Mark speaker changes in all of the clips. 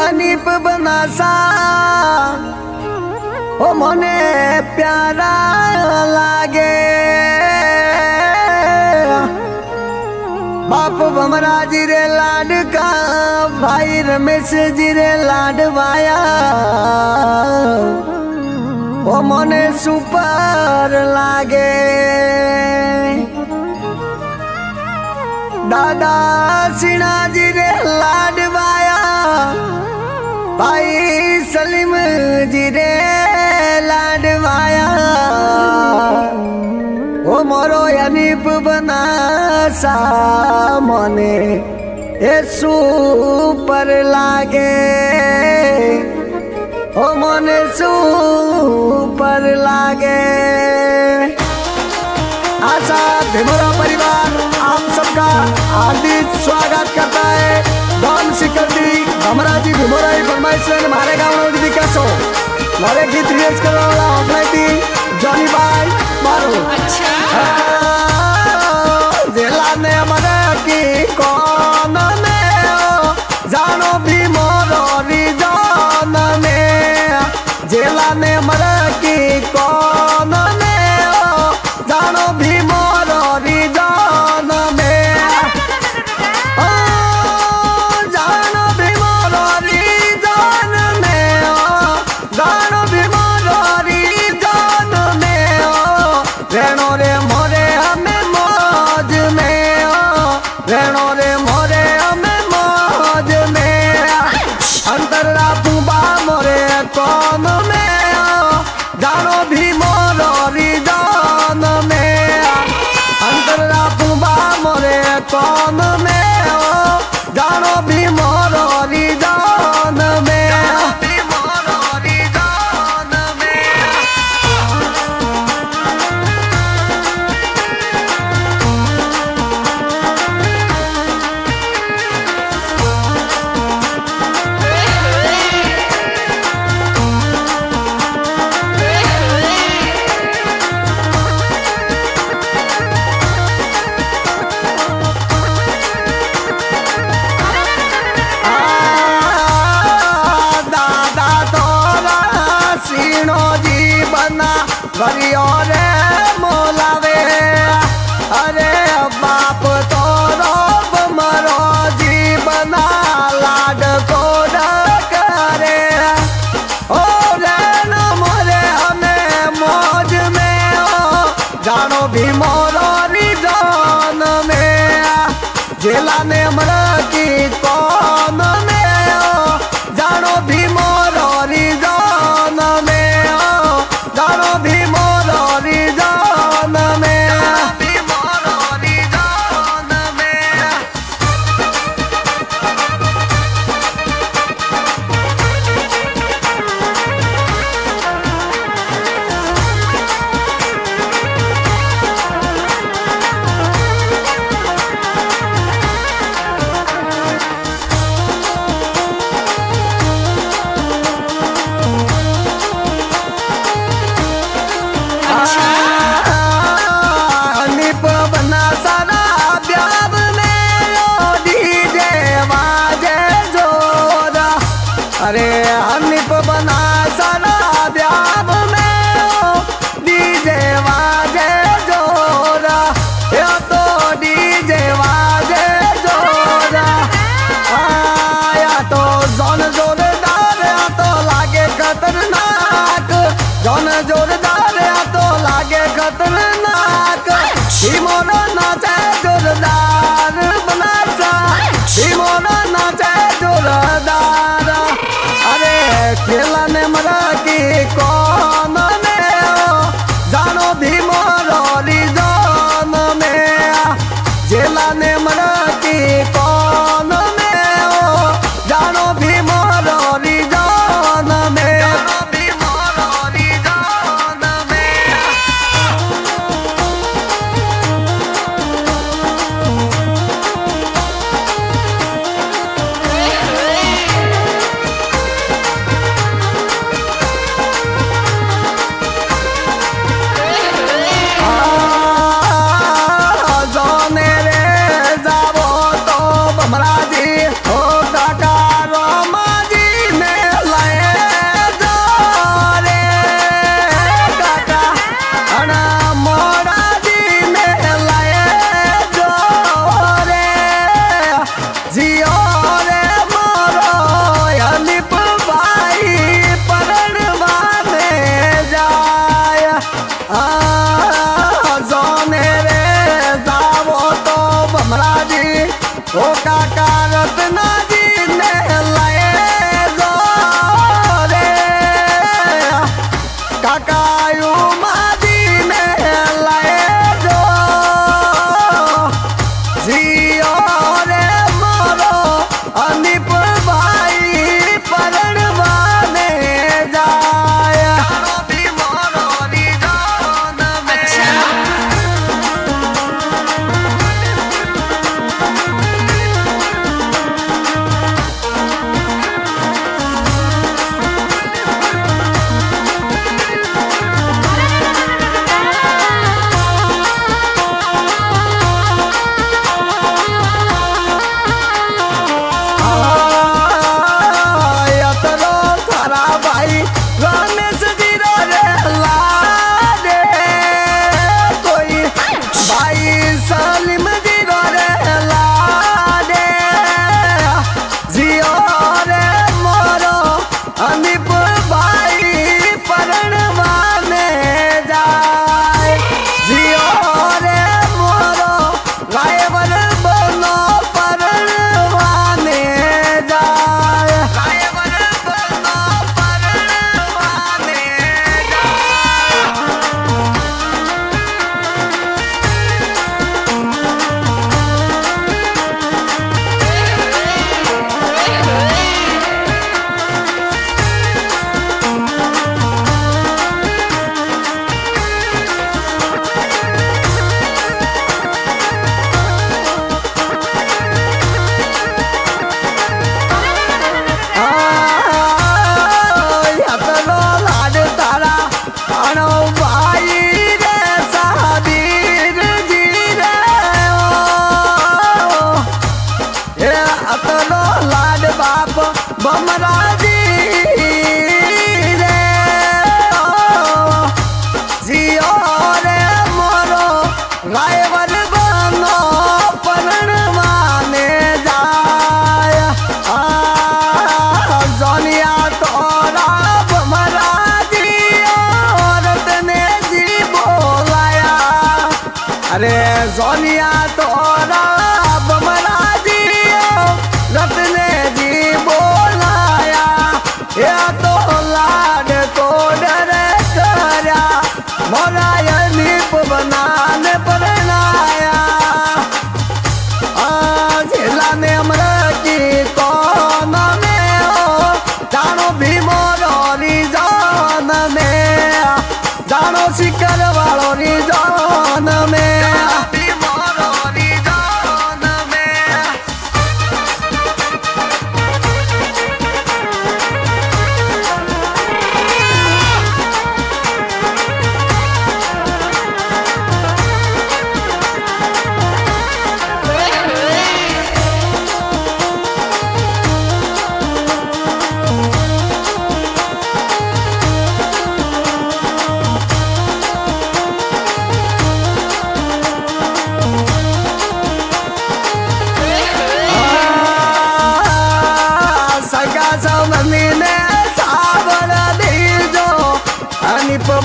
Speaker 1: अनीप बनासा ओ मने प्यारा लागे बाप भमरा जी रे लाडका भाई रमेश जी रे लाडवाया ओ मने सुपर लागे दादा सिन्हा जी रे लाडवाया भाई सलीम जी रे लाडवाया ओ मोरो अनीप बनासा मने ए सुपर लागे ओ मने सुपर लागे। आशा भिमोरा परिवार आप सबका हार्दिक स्वागत करता है। डॉन सिकंदी भमरा जी भिमोरा फरमाइश मारे गाँव विकासो मारे गीत रिलीज करने वाला अपने जॉनी भाई मारो जिला ने मरे की कौन में जानो भी मोरी जान में जिला ने मरे की कौन में जानो भी मोरी जान में जानो भी मोरी जान में जानो भी मोरी जान में रेणो रे मोरे हमें मौज में रेणो रे मोरे हमें मौज में अंतरा पुबा मोरे कौन में जानो भी मोरी जान में अंतरा पुबा मोरे कौन में जानो भी मोरी जान में गरियो रे मोलावे अरे बाप तो रोब मरो जीवना लाड को करे ओ रे न मोरे हमें मौज में जानो भी मोरी जान में जिला ने मर की कौन में जानो भी मोरी जान में जानो भी मोरी जान में अरे अनिप बना सारा ब्याह में डीजे वाजे जोरा या तो डीजे वाजे जोरा या तो जौन जोरदार या तो लागे खतरनाक जौन जोरदार या तो लागे खतरनाक मोरा नाचे जोरदार बनासा मोरा नाचे जोरदार अरे खेला ने मरा की कौन में जानो भी मोरी जान में जेला ने मरा की कौन में जानो भी मोरी जान में मारा भाई रमेश जी रे लाडे कोई भाई सलीम जी रे लाडे जियो रे मोरो अनिप भाई परणवा में जाए जियो रे मोरो रायवर बनो परणवा में जाए रायवर बनो परणवा में जाए। बमरा जी रे जियो रे मोरो रायवर बनो परणवा में जाए जोनिया तोरा बमरा जी रतने जी बोलाया अरे जोनिया तोरा बमरा जी रतने जी बोलाया या तो लाड को डर करया मोरा नीप बनाने परनाया जिला ने अमृति कौन में हो जानो भी मोरी जान में जानो शिकर वालों री जान में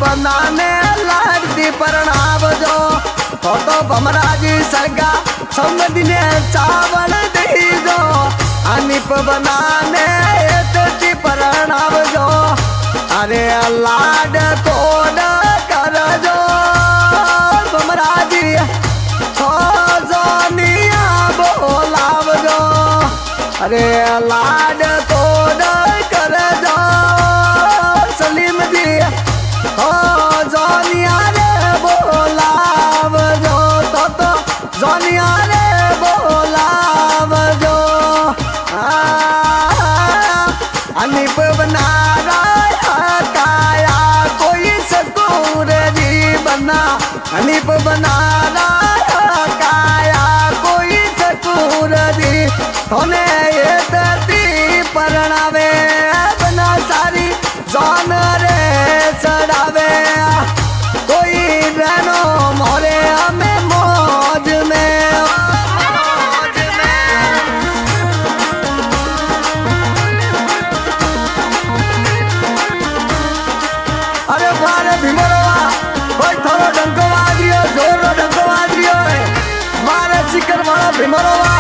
Speaker 1: बनाने लाडती परणाव जो तो बमरा जी सरगा समझ ने चावल दी जो अनिप बनाने एतती परणाव जो अरे लाड कोड कर जो बमरा जी हो जोनिया बोलाव जो अरे लाड कोड कर जो सलीम जी हो जोनिया रे बोलाव जो तो जोनिया रे बोलाव जो अनिप बना काया कोई सकूर जी बना अनिप बना काया कोई सकूर जी होने ये धरती परणावे बना सारी जोन रे चढ़ावे कोई रहनो मोरे हमें मौज में अरे मारे भीमरवा कोई थोड़ा डंको बाज रियो जोर डंको बाज रियो है मारे शिकर वाला भीमरवा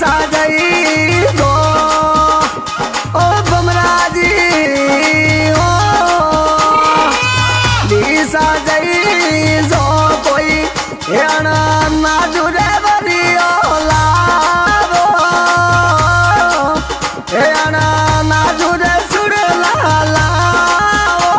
Speaker 1: साजई दो ओ बमरा जी ओ दी साजई जो कोई याना ना जुरे बरियो लावो याना ना जुरे सुर लावो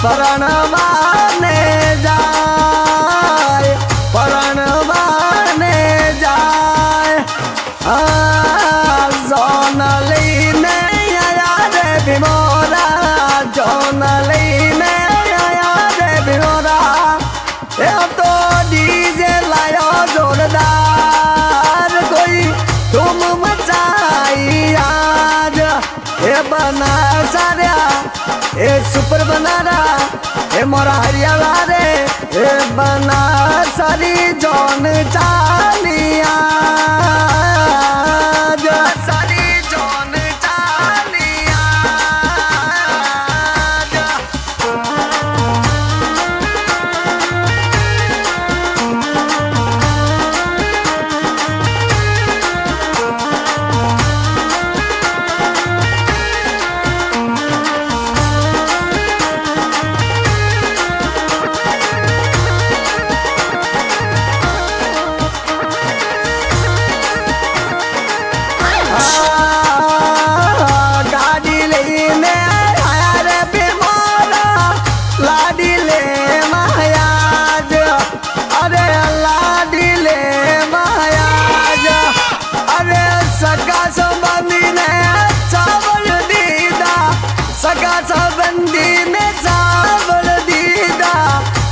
Speaker 1: परणवाने जाए परणवाने जाए जौन लीने आया रे बिमोरा जौन लीने आया रे बिमोरा ये तो डीजे लायो जोरदार कोई तुम मचाई आज ये बना सारा ये सुपर बना रहा ये मोरा हरियाला रे ये बना सारी जौन चालिया सारी जौन चालिया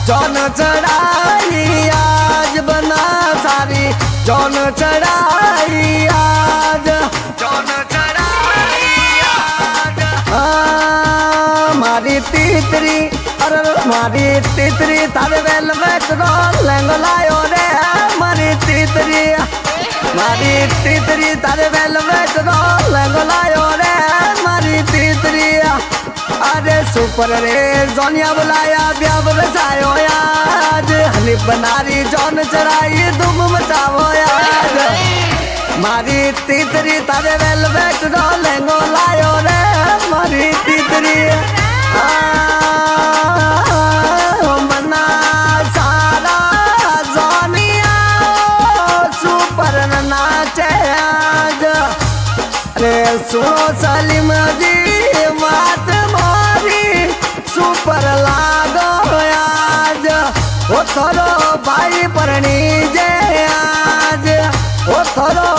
Speaker 1: जौन चढ़ाई आज बना सारी जौन चढ़ाई आज जौन चढ़ाई आज मारी तीतरी अरे मारी तीतरी तारे वेलवेट रोल लहंगो लायो रे मारी तीतरी तारे वेलवेट रोल लहंगो लायो रे मारी तीतरी अरे सुपर रे जोनिया बुलाया ब्याह बसायो आज हनी बनारी जौन चढ़ाई धूम मचावो आज मारी तीतरी तारे वेलवेट रो लहंगो लायो रे मारी तीतरी मना सारा जोनिया सुपर नाचे आज अरे सुनो सलीम जी बात सुपर लागो आज ओ थोरो भाई परणी जे आज ओ थोरो